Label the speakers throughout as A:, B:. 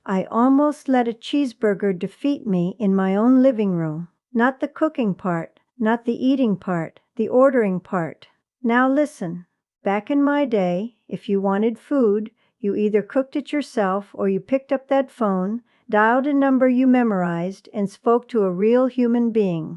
A: I almost let a cheeseburger defeat me in my own living room. Not the cooking part, not the eating part, the ordering part. Now listen. Back in my day, if you wanted food, you either cooked it yourself or you picked up that phone, dialed a number you memorized, and spoke to a real human being.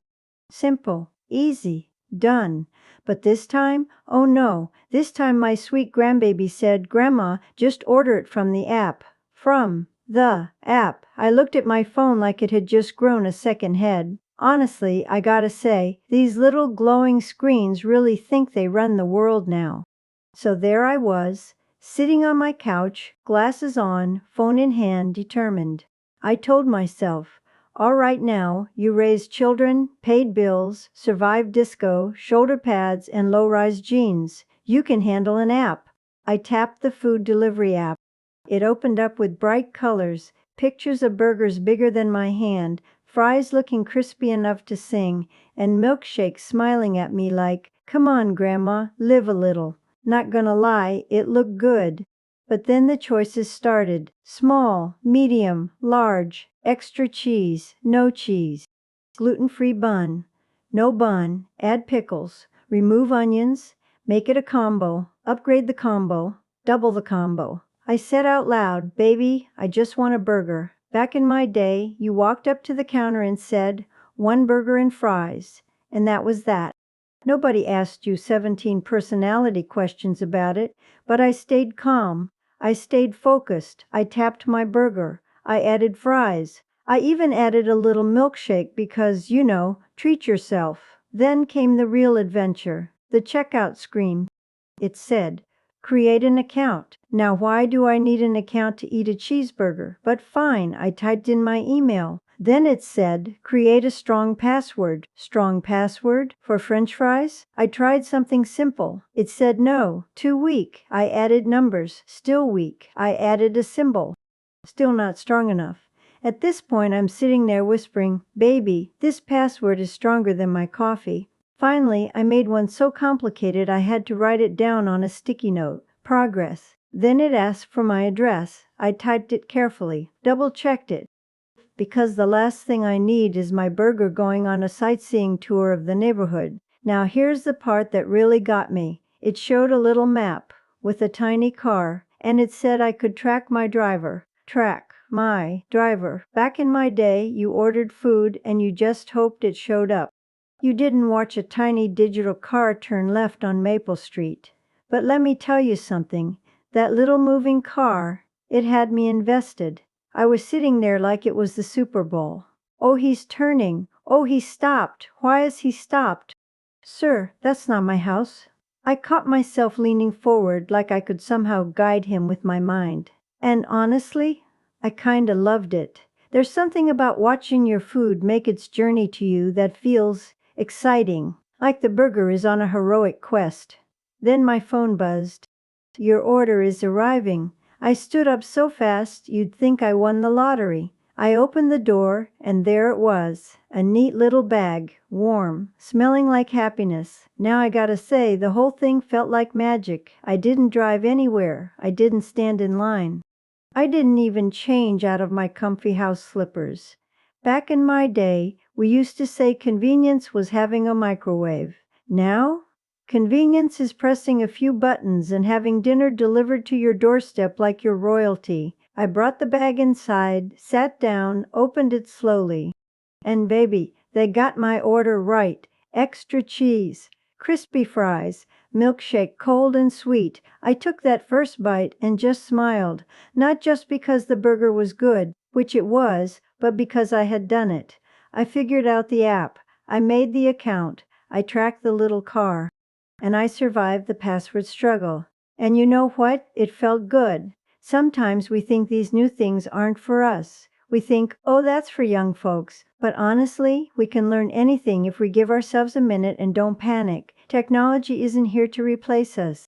A: Simple, easy, done. But this time, oh no, this time my sweet grandbaby said, "Grandma, just order it from the app." From the app. I looked at my phone like it had just grown a second head. Honestly, I gotta say, these little glowing screens really think they run the world now. So there I was, sitting on my couch, glasses on, phone in hand, determined. I told myself, all right now, you raised children, paid bills, survived disco, shoulder pads, and low-rise jeans. You can handle an app. I tapped the food delivery app. It opened up with bright colors, pictures of burgers bigger than my hand, fries looking crispy enough to sing, and milkshakes smiling at me like, "Come on, Grandma, live a little." Not gonna lie, it looked good. But then the choices started. Small, medium, large, extra cheese, no cheese. Gluten-free bun. No bun, add pickles. Remove onions. Make it a combo. Upgrade the combo. Double the combo. I said out loud, "Baby, I just want a burger." Back in my day, you walked up to the counter and said, "One burger and fries." And that was that. Nobody asked you 17 personality questions about it, but I stayed calm. I stayed focused. I tapped my burger. I added fries. I even added a little milkshake because, treat yourself. Then came the real adventure, the checkout screen. It said, "Create an account." Now why do I need an account to eat a cheeseburger? But fine, I typed in my email. Then it said, "Create a strong password." Strong password? For French fries? I tried something simple. It said no, too weak. I added numbers. Still weak. I added a symbol. Still not strong enough. At this point, I'm sitting there whispering, "Baby, this password is stronger than my coffee." Finally, I made one so complicated I had to write it down on a sticky note. Progress. Then it asked for my address. I typed it carefully, double-checked it. Because the last thing I need is my burger going on a sightseeing tour of the neighborhood. Now here's the part that really got me. It showed a little map with a tiny car, and it said I could track my driver. Track my driver. Back in my day, you ordered food and you just hoped it showed up. You didn't watch a tiny digital car turn left on Maple Street. But let me tell you something. That little moving car, it had me invested. I was sitting there like it was the Super Bowl. "Oh, he's turning. Oh, he stopped. Why has he stopped?" "Sir, that's not my house." I caught myself leaning forward like I could somehow guide him with my mind. And honestly, I kinda loved it. There's something about watching your food make its journey to you that feels exciting, like the burger is on a heroic quest. Then my phone buzzed. "Your order is arriving." I stood up so fast you'd think I won the lottery. I opened the door, and there it was, a neat little bag, warm, smelling like happiness. Now I gotta say, the whole thing felt like magic. I didn't drive anywhere. I didn't stand in line. I didn't even change out of my comfy house slippers. Back in my day, we used to say convenience was having a microwave. Now, convenience is pressing a few buttons and having dinner delivered to your doorstep like you're royalty. I brought the bag inside, sat down, opened it slowly. And baby, they got my order right. Extra cheese, crispy fries, milkshake cold and sweet. I took that first bite and just smiled, not just because the burger was good, which it was, but because I had done it. I figured out the app. I made the account. I tracked the little car. And I survived the password struggle. And you know what? It felt good. Sometimes we think these new things aren't for us. We think, oh, that's for young folks. But honestly, we can learn anything if we give ourselves a minute and don't panic. Technology isn't here to replace us.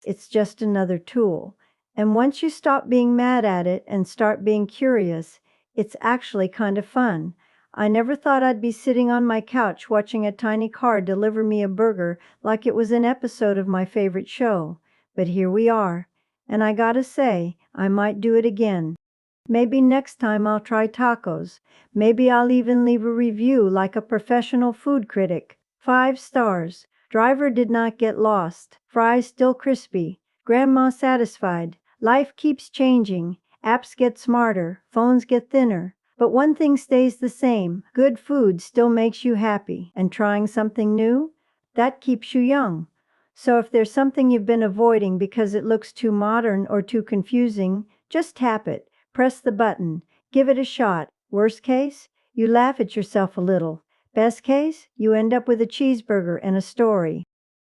A: It's just another tool. And once you stop being mad at it and start being curious, it's actually kind of fun. I never thought I'd be sitting on my couch watching a tiny car deliver me a burger like it was an episode of my favorite show. But here we are. And I gotta say, I might do it again. Maybe next time I'll try tacos. Maybe I'll even leave a review like a professional food critic. 5 stars. Driver did not get lost. Fries still crispy. Grandma satisfied. Life keeps changing. Apps get smarter. Phones get thinner. But one thing stays the same. Good food still makes you happy. And trying something new? That keeps you young. So if there's something you've been avoiding because it looks too modern or too confusing, just tap it. Press the button. Give it a shot. Worst case, you laugh at yourself a little. Best case, you end up with a cheeseburger and a story.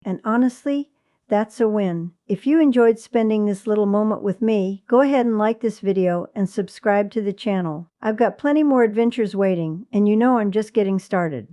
A: And honestly, that's a win. If you enjoyed spending this little moment with me, go ahead and like this video and subscribe to the channel. I've got plenty more adventures waiting, and you know I'm just getting started.